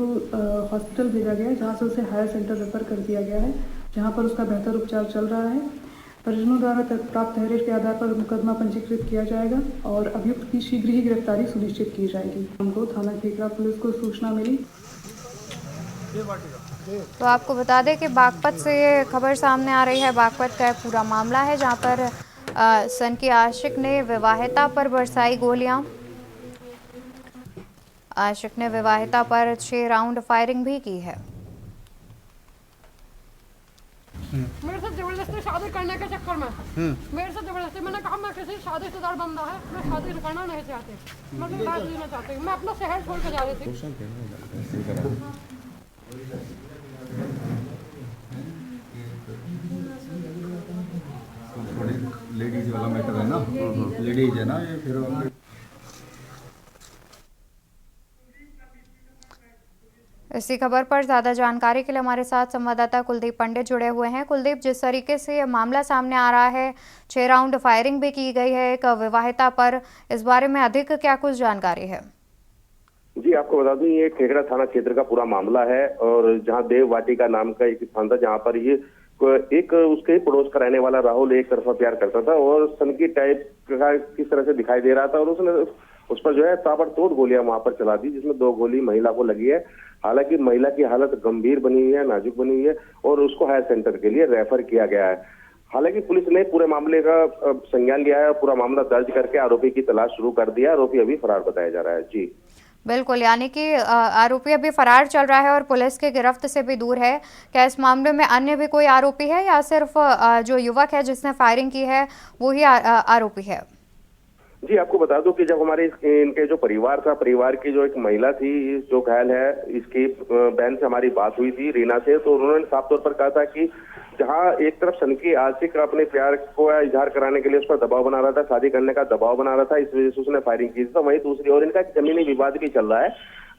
हॉस्पिटल भेजा गया है, जहां से उसे हायर सेंटर रेफर कर दिया गया है, जहां पर उसका बेहतर उपचार चल रहा है। परिजनों द्वारा प्राप्त तहरीर के आधार पर मुकदमा पंजीकृत किया जाएगा और अभियुक्त की शीघ्र ही गिरफ्तारी सुनिश्चित की जाएगी। हमको थाना खेकड़ा पुलिस को सूचना मिली। तो आपको बता दें कि बागपत से ये खबर सामने आ रही है। बागपत का पूरा मामला है, जहां पर सन की आशिक ने विवाहिता पर बरसाई गोलियां। आशिक ने विवाहिता पर 6 राउंड फायरिंग भी की है। मेरे से जबरदस्ती शादी करने के चक्कर में मेरे से जबरदस्ती, मैंने कहा मैं किसी शादीशुदा बंदा है, मैं शादी करना नहीं चाहती, मैं बात लेना चाहती हूँ। मैं अपना शहर छोड़ के जा रही थी। लेडीज वाला मैटर है ना। लेडीज है ना ये। फिर इसी खबर पर ज्यादा जानकारी के लिए हमारे साथ संवाददाता कुलदीप पंडित जुड़े हुए हैं। कुलदीप, जिस तरीके से ये मामला सामने आ रहा है, 6 राउंड फायरिंग भी की गई है एक विवाहिता पर, इस बारे में अधिक क्या कुछ जानकारी है? जी, आपको बता दूं ये खेकड़ा थाना क्षेत्र का पूरा मामला है और जहां देव वाटिका नाम का एक स्थान था, जहां पर ये एक उसके पड़ोस का रहने वाला राहुल एक तरफा प्यार करता था और सनकी टाइप का किस तरह से दिखाई दे रहा था और उसने उस पर जो है ताबड़तोड़ गोलियां वहां पर चला दी, जिसमें 2 गोली महिला को लगी है। हालांकि महिला की हालत गंभीर बनी हुई है, नाजुक बनी हुई है और उसको हायर सेंटर के लिए रेफर किया गया है। हालांकि पुलिस ने पूरे मामले का संज्ञान लिया है और पूरा मामला दर्ज करके आरोपी की तलाश शुरू कर दिया। आरोपी अभी फरार बताया जा रहा है। जी बिल्कुल, यानी कि आरोपी अभी फरार चल रहा है और पुलिस के गिरफ्त से भी दूर है। क्या इस मामले में अन्य भी कोई आरोपी है या सिर्फ जो युवक है जिसने फायरिंग की है वो ही आरोपी है? जी, आपको बता दूं कि जब हमारे इनके जो परिवार था, परिवार की जो एक महिला थी जो घायल है, इसकी बहन से हमारी बात हुई थी, रीना से, तो उन्होंने साफ तौर पर कहा था कि जहां एक तरफ सनकी आशिक अपने प्यार को इजहार कराने के लिए उस पर दबाव बना रहा था, शादी करने का दबाव बना रहा था, इस वजह से उसने फायरिंग की थी, तो वहीं दूसरी ओर इनका जमीनी विवाद भी चल रहा है,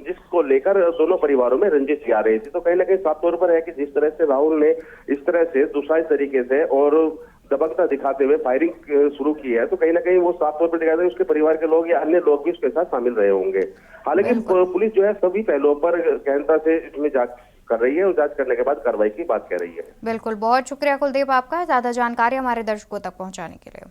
जिसको लेकर दोनों परिवारों में रंजिश आ रही थी। तो कहीं ना कहीं साफ तौर पर है कि जिस तरह से राहुल ने इस तरह से दुस्साहस तरीके से और दबंगता दिखाते हुए फायरिंग शुरू की है, तो कहीं ना कहीं वो साफ तौर पर दिखाता है उसके परिवार के लोग या अन्य लोग भी उसके साथ शामिल रहे होंगे। हालांकि पुलिस जो है सभी पहलुओं पर गहनता से इसमें जांच कर रही है और जांच करने के बाद कार्रवाई की बात कह रही है। बिल्कुल, बहुत शुक्रिया कुलदीप आपका ज्यादा जानकारी हमारे दर्शकों तक पहुंचाने के लिए।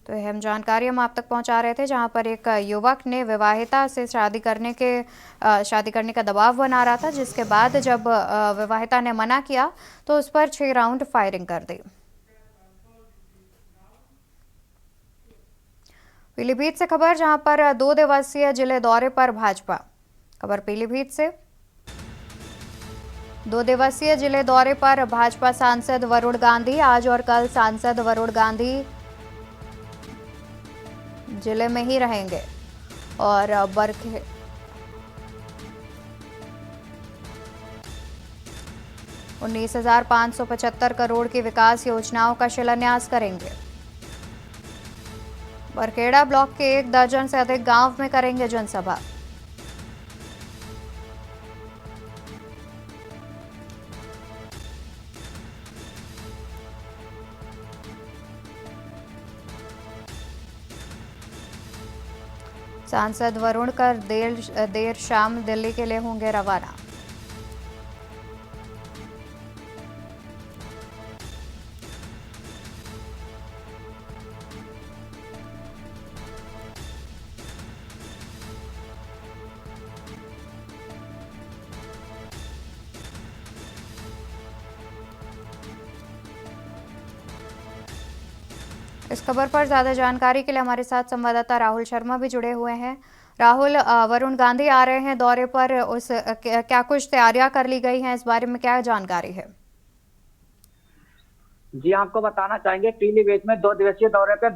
तो अहम जानकारी हम आप तक पहुंचा रहे थे, जहां पर एक युवक ने विवाहिता से शादी करने का दबाव बना रहा था, जिसके बाद जब विवाहिता ने मना किया तो उस पर 6 राउंड फायरिंग कर दी। पीलीभीत से खबर, जहां पर 2 दिवसीय जिले दौरे पर भाजपा। खबर पीलीभीत से, 2 दिवसीय जिले दौरे पर भाजपा सांसद वरुण गांधी। आज और कल सांसद वरुण गांधी जिले में ही रहेंगे और बरखे 19,575 करोड़ की विकास योजनाओं का शिलान्यास करेंगे। बरखेड़ा ब्लॉक के 1 दर्जन से अधिक गांव में करेंगे जनसभा। सांसद वरुण कर देर शाम दिल्ली के लिए होंगे रवाना। इस खबर पर ज्यादा जानकारी के लिए हमारे साथ संवाददाता राहुल शर्मा भी जुड़े हुए हैं। राहुल, वरुण गांधी आ रहे हैं दौरे पर, क्या कुछ तैयारियां कर ली गई हैं, इस बारे में क्या जानकारी है? जी, आपको बताना चाहेंगे पीलीभीत में 2 दिवसीय दौरे पे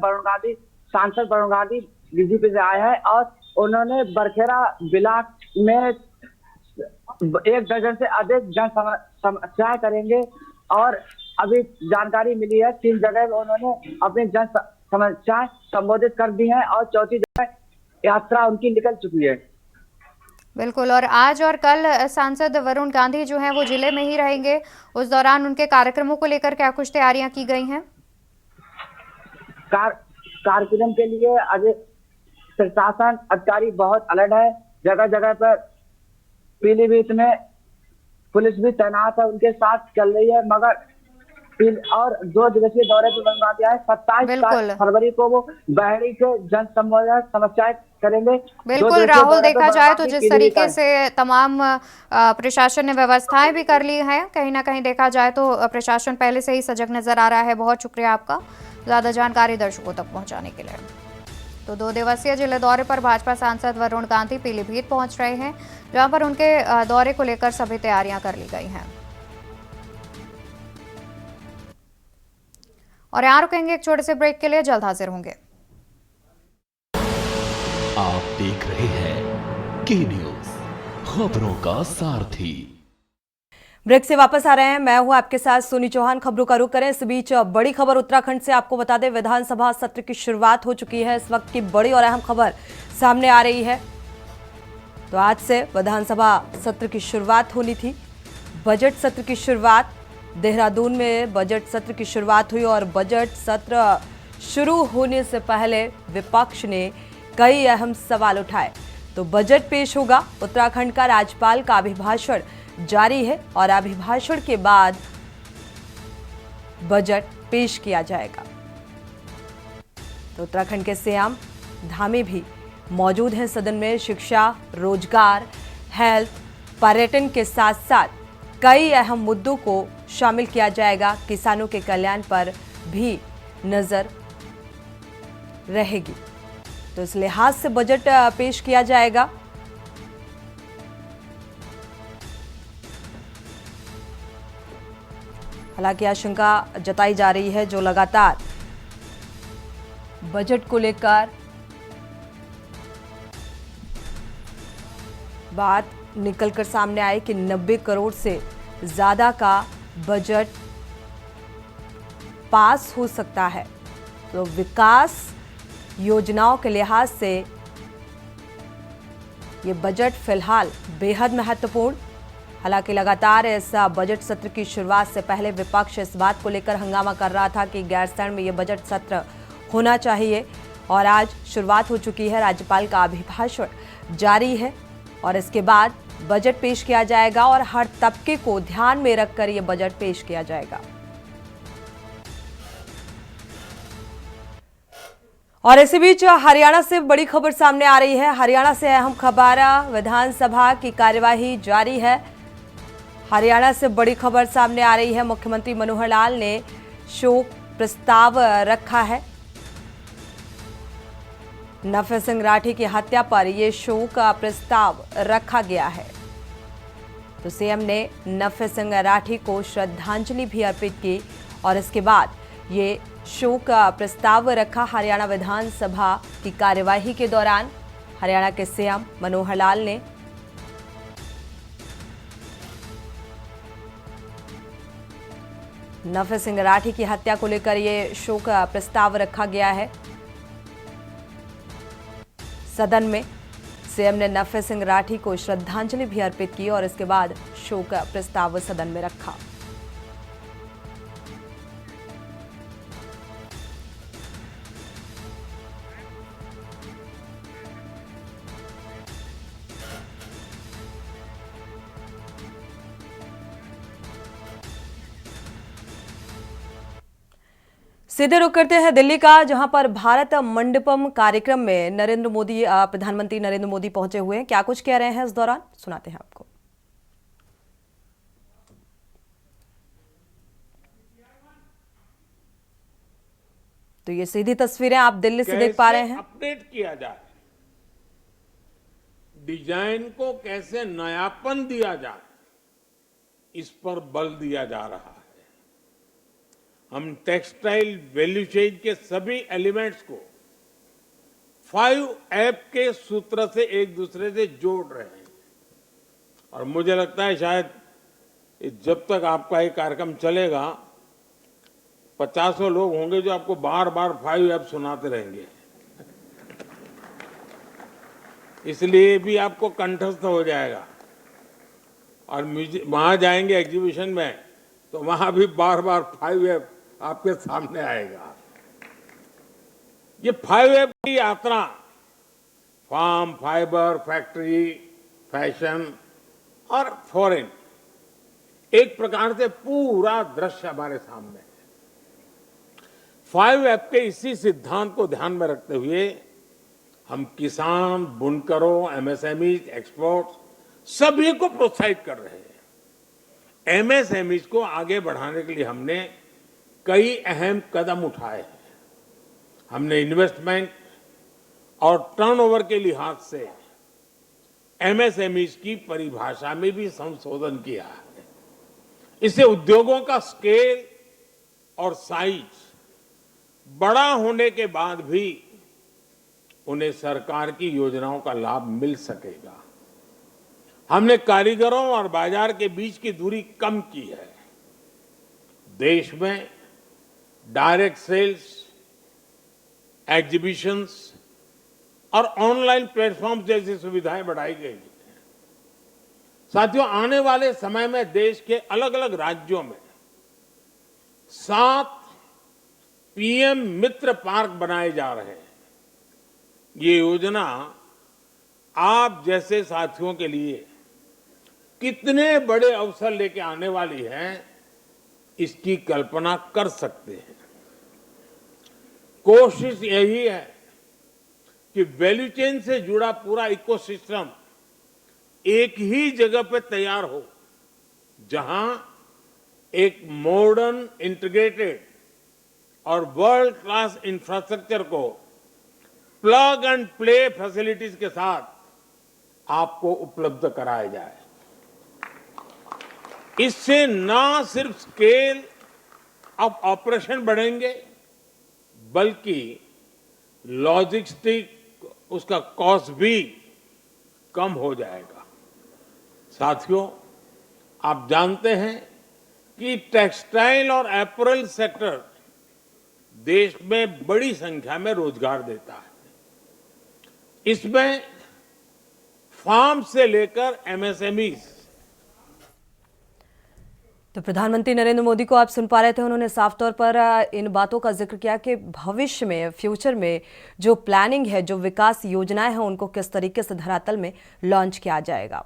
सांसद वरुण गांधी बीजेपी से आए हैं और उन्होंने बरखेड़ा ब्लॉक में 1 दर्जन से अधिक जन समस्याएं करेंगे और अभी जानकारी मिली है 3 जगह उन्होंने अपनी जन समस्याएं संबोधित कर दी हैं और 4थी जगह यात्रा उनकी निकल चुकी है। बिल्कुल, और आज और कल सांसद वरुण गांधी जो हैं वो जिले में ही रहेंगे। उस दौरान उनके कार्यक्रमों को लेकर क्या कुछ तैयारियां की गई हैं? कार्यक्रम के लिए आज प्रशासन अधिकारी बहुत अलर्ट है। जगह जगह पर पीलीभीत में पुलिस भी तैनात है, उनके साथ चल रही है। मगर और 2 दिवसीय दौरे पर वरुण गांधी आए। 27 फरवरी को वो बहरी के जन समस्याएं करेंगे। बिल्कुल राहुल, देखा जाए तो जिस तरीके से तमाम प्रशासन ने व्यवस्थाएं भी कर ली हैं, कहीं ना कहीं देखा जाए तो प्रशासन पहले से ही सजग नजर आ रहा है। बहुत शुक्रिया आपका ज्यादा जानकारी दर्शकों तक पहुंचाने के लिए। तो 2 दिवसीय जिले दौरे पर भाजपा सांसद वरुण गांधी पीलीभीत पहुंच रहे हैं, जहां पर उनके दौरे को लेकर सभी तैयारियां कर ली गई हैं। और यहाँ रुकेंगे एक छोटे से ब्रेक के लिए, जल्द हाजिर होंगे। आप देख रहे हैं के न्यूज, खबरों का सारथी। ब्रेक से वापस आ रहे हैं, मैं हूं आपके साथ सोनी चौहान। खबरों का रुख करें। इस बीच बड़ी खबर उत्तराखंड से आपको बता दें, विधानसभा सत्र की शुरुआत हो चुकी है। इस वक्त की बड़ी और अहम खबर सामने आ रही है। तो आज से विधानसभा सत्र की शुरुआत होनी थी। बजट सत्र की शुरुआत देहरादून में बजट सत्र की शुरुआत हुई और बजट सत्र शुरू होने से पहले विपक्ष ने कई अहम सवाल उठाए। तो बजट पेश होगा, उत्तराखंड का राज्यपाल का अभिभाषण जारी है और अभिभाषण के बाद बजट पेश किया जाएगा। तो उत्तराखंड के सीएम धामी भी मौजूद हैं सदन में। शिक्षा, रोजगार, हेल्थ, पर्यटन के साथ साथ कई अहम मुद्दों को शामिल किया जाएगा। किसानों के कल्याण पर भी नजर रहेगी। तो इस लिहाज से बजट पेश किया जाएगा। हालांकि आशंका जताई जा रही है, जो लगातार बजट को लेकर बात निकलकर सामने आई कि 90 करोड़ से ज्यादा का बजट पास हो सकता है। तो विकास योजनाओं के लिहाज से ये बजट फिलहाल बेहद महत्वपूर्ण। हालांकि लगातार इस बजट सत्र की शुरुआत से पहले विपक्ष इस बात को लेकर हंगामा कर रहा था कि गैरसैंण में ये बजट सत्र होना चाहिए और आज शुरुआत हो चुकी है। राज्यपाल का अभिभाषण जारी है और इसके बाद बजट पेश किया जाएगा और हर तबके को ध्यान में रखकर यह बजट पेश किया जाएगा। और इसी बीच हरियाणा से बड़ी खबर सामने आ रही है। हरियाणा से अहम खबर, विधानसभा की कार्यवाही जारी है। हरियाणा से बड़ी खबर सामने आ रही है। मुख्यमंत्री मनोहर लाल ने शोक प्रस्ताव रखा है। नफे सिंह राठी की हत्या पर यह शोक प्रस्ताव रखा गया है। तो सीएम ने नफे सिंह राठी को श्रद्धांजलि भी अर्पित की और इसके बाद ये शोक प्रस्ताव रखा। हरियाणा विधानसभा की कार्यवाही के दौरान हरियाणा के सीएम मनोहर लाल ने नफे सिंह राठी की हत्या को लेकर यह शोक प्रस्ताव रखा गया है। सदन में सीएम ने नफे सिंह राठी को श्रद्धांजलि भी अर्पित की और इसके बाद शोक प्रस्ताव सदन में रखा। सीधे रुख करते हैं दिल्ली का, जहां पर भारत मंडपम कार्यक्रम में नरेंद्र मोदी, प्रधानमंत्री नरेंद्र मोदी पहुंचे हुए हैं। क्या कुछ कह रहे हैं इस दौरान, सुनाते हैं आपको। तो ये सीधी तस्वीरें आप दिल्ली से देख पा रहे हैं। अपडेट किया जाए, डिजाइन को कैसे नयापन दिया जाए, इस पर बल दिया जा रहा है। हम टेक्सटाइल वैल्यू चेन के सभी एलिमेंट्स को 5 के सूत्र से एक दूसरे से जोड़ रहे हैं और मुझे लगता है शायद जब तक आपका ये कार्यक्रम चलेगा 50 लोग होंगे जो आपको बार बार 5 सुनाते रहेंगे। इसलिए भी आपको कंठस्थ हो जाएगा और वहां जाएंगे एग्जीबिशन में तो वहां भी बार बार 5 आपके सामने आएगा। ये 5 की यात्रा फार्म, फाइबर, फैक्ट्री, फैशन और फॉरेन, एक प्रकार से पूरा दृश्य हमारे सामने है। 5 के इसी सिद्धांत को ध्यान में रखते हुए हम किसान, बुनकरों, एमएसएमई, एक्सपोर्ट सभी को प्रोत्साहित कर रहे हैं। एमएसएमई को आगे बढ़ाने के लिए हमने कई अहम कदम उठाए हैं। हमने इन्वेस्टमेंट और टर्नओवर के लिहाज से एमएसएमई की परिभाषा में भी संशोधन किया है। इससे उद्योगों का स्केल और साइज बड़ा होने के बाद भी उन्हें सरकार की योजनाओं का लाभ मिल सकेगा। हमने कारीगरों और बाजार के बीच की दूरी कम की है। देश में डायरेक्ट सेल्स, एग्जीबिशंस और ऑनलाइन प्लेटफॉर्म जैसी सुविधाएं बढ़ाई गई हैं। साथियों, आने वाले समय में देश के अलग अलग राज्यों में 7 पीएम मित्र पार्क बनाए जा रहे हैं। ये योजना आप जैसे साथियों के लिए कितने बड़े अवसर लेके आने वाली है, इसकी कल्पना कर सकते हैं। कोशिश यही है कि वैल्यू चेन से जुड़ा पूरा इकोसिस्टम एक ही जगह पे तैयार हो, जहां एक मॉडर्न, इंटीग्रेटेड और वर्ल्ड क्लास इंफ्रास्ट्रक्चर को प्लग एंड प्ले फैसिलिटीज के साथ आपको उपलब्ध कराया जाए। इससे ना सिर्फ स्केल ऑफ ऑपरेशन बढ़ेंगे, बल्कि लॉजिस्टिक उसका कॉस्ट भी कम हो जाएगा। साथियों, आप जानते हैं कि टेक्सटाइल और अपैरल सेक्टर देश में बड़ी संख्या में रोजगार देता है। इसमें फार्म से लेकर एमएसएमई। तो प्रधानमंत्री नरेंद्र मोदी को आप सुन पा रहे थे। उन्होंने साफ तौर पर इन बातों का जिक्र किया कि भविष्य में, फ्यूचर में जो प्लानिंग है, जो विकास योजनाएं हैं, उनको किस तरीके से धरातल में लॉन्च किया जाएगा।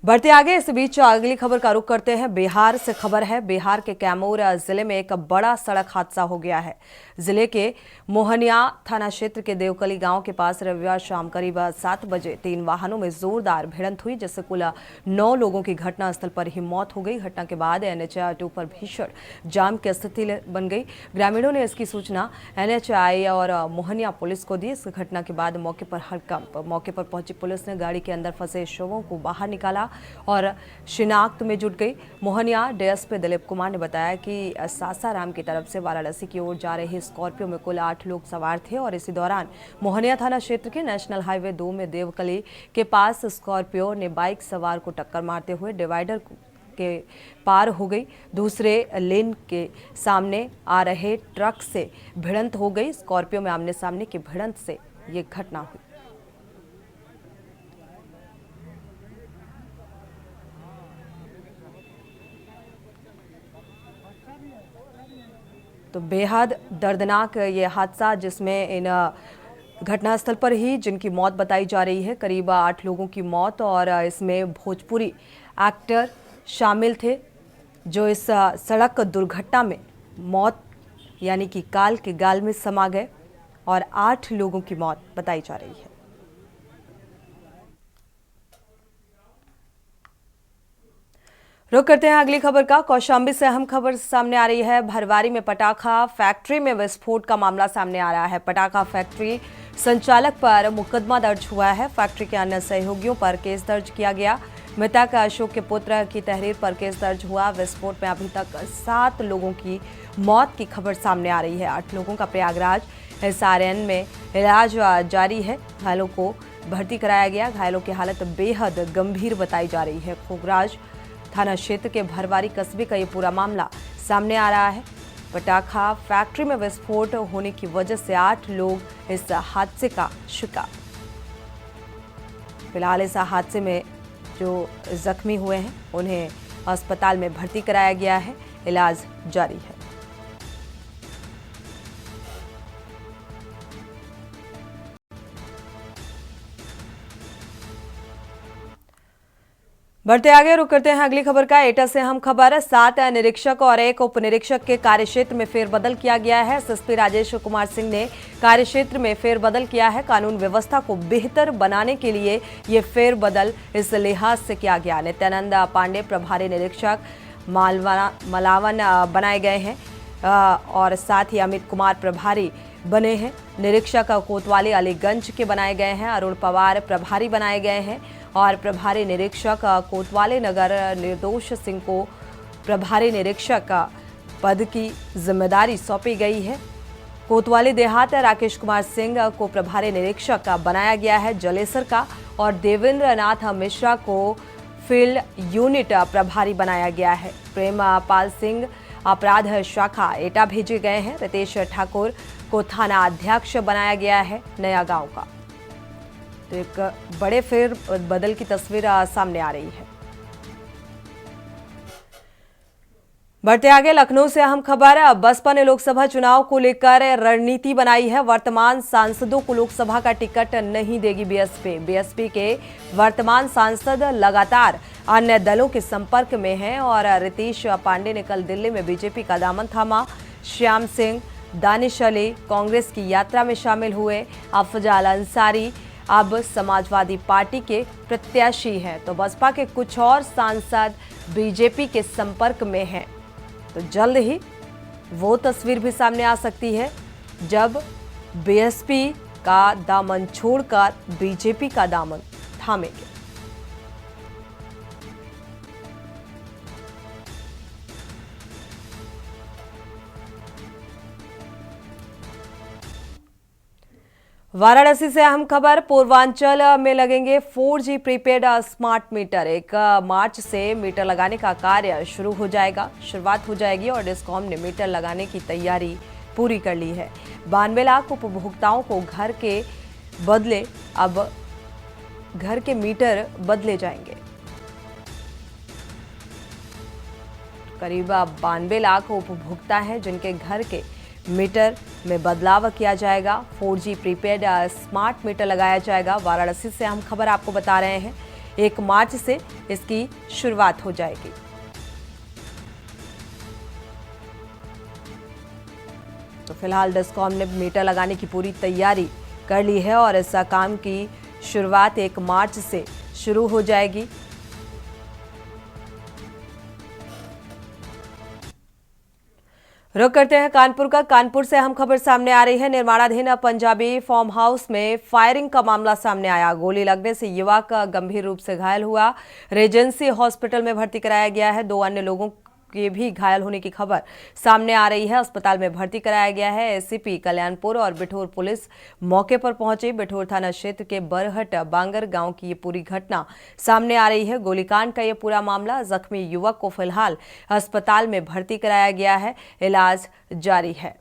बढ़ते आगे, इस बीच अगली खबर का रुख करते हैं। बिहार से खबर है। बिहार के कैमूर जिले में एक बड़ा सड़क हादसा हो गया है। जिले के मोहनिया थाना क्षेत्र के देवकली गांव के पास रविवार शाम करीब 7 बजे 3 वाहनों में जोरदार भिड़ंत हुई, जिससे कुल 9 लोगों की घटनास्थल पर ही मौत हो गई। घटना के बाद NH-2 पर भीषण जाम की स्थिति बन गई। ग्रामीणों ने इसकी सूचना NHI और मोहनिया पुलिस को दी। इस घटना के बाद मौके पर हड़कंप। मौके पर पहुंची पुलिस ने गाड़ी के अंदर फंसे शवों को बाहर निकाला और शिनाख्त में जुट गई। मोहनिया DSP दिलीप कुमार ने बताया कि सासाराम की तरफ से वाराणसी की ओर जा रही स्कॉर्पियो में कुल 8 लोग सवार थे और इसी दौरान मोहनिया थाना क्षेत्र के नेशनल हाईवे 2 में देवकली के पास स्कॉर्पियो ने बाइक सवार को टक्कर मारते हुए डिवाइडर के पार हो गई। दूसरे लेन के सामने आ रहे ट्रक से भिड़ंत हो गई। स्कॉर्पियो में आमने सामने की भिड़ंत से ये घटना हुई। तो बेहद दर्दनाक ये हादसा, जिसमें इन घटनास्थल पर ही जिनकी मौत बताई जा रही है, करीब 8 लोगों की मौत, और इसमें भोजपुरी एक्टर शामिल थे जो इस सड़क दुर्घटना में मौत यानी कि काल के गाल में समा गए और 8 लोगों की मौत बताई जा रही है। रुक करते हैं अगली खबर का। कौशाम्बी से अहम खबर सामने आ रही है। भरवारी में पटाखा फैक्ट्री में विस्फोट का मामला सामने आ रहा है। पटाखा फैक्ट्री संचालक पर मुकदमा दर्ज हुआ है। फैक्ट्री के अन्य सहयोगियों पर केस दर्ज किया गया। मृतक अशोक के पुत्र की तहरीर पर केस दर्ज हुआ। विस्फोट में अभी तक 7 लोगों की मौत की खबर सामने आ रही है। 8 लोगों का प्रयागराज SRN में इलाज जारी है। घायलों को भर्ती कराया गया। घायलों की हालत बेहद गंभीर बताई जा रही है। खोगराज थाना क्षेत्र के भरवारी कस्बे का ये पूरा मामला सामने आ रहा है। पटाखा फैक्ट्री में विस्फोट होने की वजह से 8 लोग इस हादसे का शिकार। फिलहाल इस हादसे में जो जख्मी हुए हैं उन्हें अस्पताल में भर्ती कराया गया है। इलाज जारी है। बढ़ते आगे, रुक करते हैं अगली खबर का। एटा से हम खबर है। 7 निरीक्षक और 1 उप निरीक्षक के कार्यक्षेत्र में फेरबदल किया गया है। SSP राजेश कुमार सिंह ने कार्यक्षेत्र में फेरबदल किया है। कानून व्यवस्था को बेहतर बनाने के लिए ये फेरबदल इस लिहाज से किया गया। नित्यानंद पांडे प्रभारी निरीक्षक मलावन बनाए गए हैं और साथ ही अमित कुमार प्रभारी बने हैं। निरीक्षक कोतवाली अलीगंज के बनाए गए हैं। अरुण पवार प्रभारी बनाए गए हैं और प्रभारी निरीक्षक कोतवाली नगर निर्दोष सिंह को प्रभारी निरीक्षक पद की जिम्मेदारी सौंपी गई है। कोतवाली देहात राकेश कुमार सिंह को प्रभारी निरीक्षक बनाया गया है जलेसर का, और देवेंद्र नाथ मिश्रा को फील्ड यूनिट प्रभारी बनाया गया है। प्रेम पाल सिंह अपराध शाखा एटा भेजे गए हैं। रितेश ठाकुर को थाना अध्यक्ष बनाया गया है नया गांव का। तो एक बड़े फेर बदल की तस्वीर सामने आ रही है। बढ़ते आगे, लखनऊ से अहम खबर है। बसपा ने लोकसभा चुनाव को लेकर रणनीति बनाई है। वर्तमान सांसदों को लोकसभा का टिकट नहीं देगी बीएसपी के वर्तमान सांसद लगातार अन्य दलों के संपर्क में हैं और रितेश पांडे ने कल दिल्ली में बीजेपी का दामन थामा। श्याम सिंह दानिश अली कांग्रेस की यात्रा में शामिल हुए। अफजाल अंसारी अब समाजवादी पार्टी के प्रत्याशी हैं। तो बसपा के कुछ और सांसद बीजेपी के संपर्क में हैं। तो जल्द ही वो तस्वीर भी सामने आ सकती है जब बीएसपी का दामन छोड़कर बीजेपी का दामन थामेंगे। वाराणसी से अहम खबर। पूर्वांचल में लगेंगे 4G प्रीपेड स्मार्ट मीटर। 1 मार्च से मीटर लगाने का कार्य शुरुआत हो जाएगी और डिस्कॉम ने मीटर लगाने की तैयारी पूरी कर ली है। 92 लाख उपभोक्ताओं को घर के मीटर बदले जाएंगे। करीब 92 लाख उपभोक्ता हैं जिनके घर के मीटर में बदलाव किया जाएगा। 4G प्रीपेड स्मार्ट मीटर लगाया जाएगा। वाराणसी से हम खबर आपको बता रहे हैं। 1 मार्च से इसकी शुरुआत हो जाएगी। तो फिलहाल डिस्कॉम ने मीटर लगाने की पूरी तैयारी कर ली है और इस काम की शुरुआत 1 मार्च से शुरू हो जाएगी। रुक करते हैं कानपुर का। कानपुर से अहम खबर सामने आ रही है। निर्माणाधीन पंजाबी फार्म हाउस में फायरिंग का मामला सामने आया। गोली लगने से युवक गंभीर रूप से घायल हुआ। रेजेंसी हॉस्पिटल में भर्ती कराया गया है। 2 अन्य लोगों के भी घायल होने की खबर सामने आ रही है। अस्पताल में भर्ती कराया गया है। एसीपी कल्याणपुर और बिठूर पुलिस मौके पर पहुंची। बिठूर थाना क्षेत्र के बरहट बांगर गांव की ये पूरी घटना सामने आ रही है। गोलीकांड का ये पूरा मामला। जख्मी युवक को फिलहाल अस्पताल में भर्ती कराया गया है। इलाज जारी है।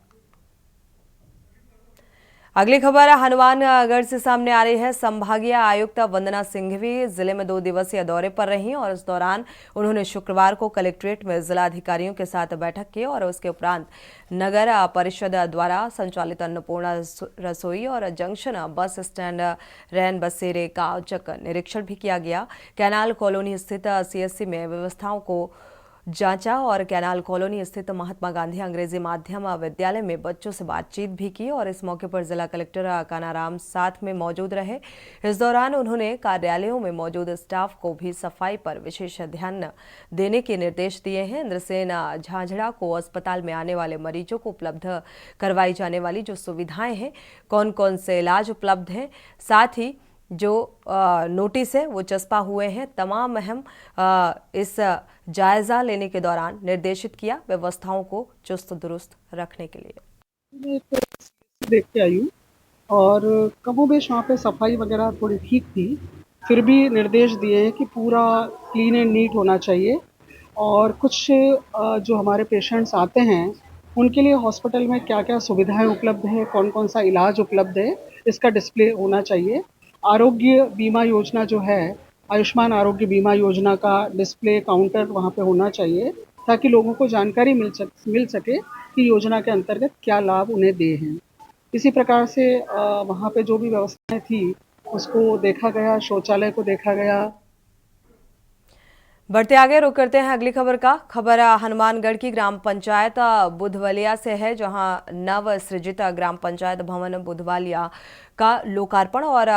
अगली खबर हनुमानगढ़ से सामने आ रही है। संभागीय आयुक्त वंदना सिंघवी जिले में 2 दिवसीय दौरे पर रही और इस दौरान उन्होंने शुक्रवार को कलेक्ट्रेट में जिला अधिकारियों के साथ बैठक की और उसके उपरांत नगर परिषद द्वारा संचालित अन्नपूर्णा रसोई और जंक्शन बस स्टैंड रैन बसेरे का औचक निरीक्षण भी किया गया। कैनाल कॉलोनी स्थित सीएससी में व्यवस्थाओं को जांचा और कैनाल कॉलोनी स्थित महात्मा गांधी अंग्रेजी माध्यम विद्यालय में बच्चों से बातचीत भी की और इस मौके पर जिला कलेक्टर कानाराम साथ में मौजूद रहे। इस दौरान उन्होंने कार्यालयों में मौजूद स्टाफ को भी सफाई पर विशेष ध्यान देने के निर्देश दिए हैं। इंद्रसेन झांझड़ा को अस्पताल में आने वाले मरीजों को उपलब्ध करवाई जाने वाली जो सुविधाएं हैं, कौन कौन से इलाज उपलब्ध हैं, साथ ही जो नोटिस है वो चस्पा हुए हैं, तमाम अहम इस जायजा लेने के दौरान निर्देशित किया व्यवस्थाओं को चुस्त दुरुस्त रखने के लिए। देख के आई हूँ और कमोबेश वहाँ पे सफाई वगैरह थोड़ी ठीक थी, फिर भी निर्देश दिए हैं कि पूरा क्लीन एंड नीट होना चाहिए और कुछ जो हमारे पेशेंट्स आते हैं उनके लिए हॉस्पिटल में क्या क्या सुविधाएं उपलब्ध है, कौन कौन सा इलाज उपलब्ध है, इसका डिस्प्ले होना चाहिए। आरोग्य बीमा योजना जो है, आयुष्मान आरोग्य बीमा योजना का डिस्प्ले काउंटर वहाँ पे होना चाहिए ताकि लोगों को जानकारी मिल सके कि योजना के अंतर्गत क्या लाभ उन्हें दे हैं। इसी प्रकार से वहाँ पे जो भी व्यवस्थाएं थी उसको देखा गया, शौचालय को देखा गया। बढ़ते आगे रुक करते हैं अगली खबर का। खबर हनुमानगढ़ की ग्राम पंचायत बुधवलिया से है, जहां नव सृजित ग्राम पंचायत भवन बुधवलिया का लोकार्पण और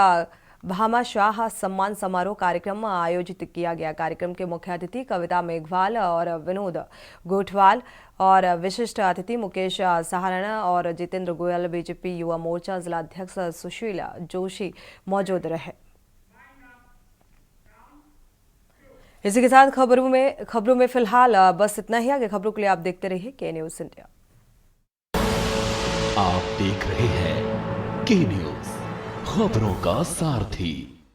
भामाशाह सम्मान समारोह कार्यक्रम आयोजित किया गया। कार्यक्रम के मुख्य अतिथि कविता मेघवाल और विनोद गोठवाल और विशिष्ट अतिथि मुकेश सहारण और जितेंद्र गोयल, बीजेपी युवा मोर्चा जिला अध्यक्ष सुशील जोशी मौजूद रहे। इसी के साथ खबरों में फिलहाल बस इतना ही। आगे खबरों के लिए आप देखते रहिए के न्यूज इंडिया। आप देख रहे हैं के न्यूज, खबरों का सारथी।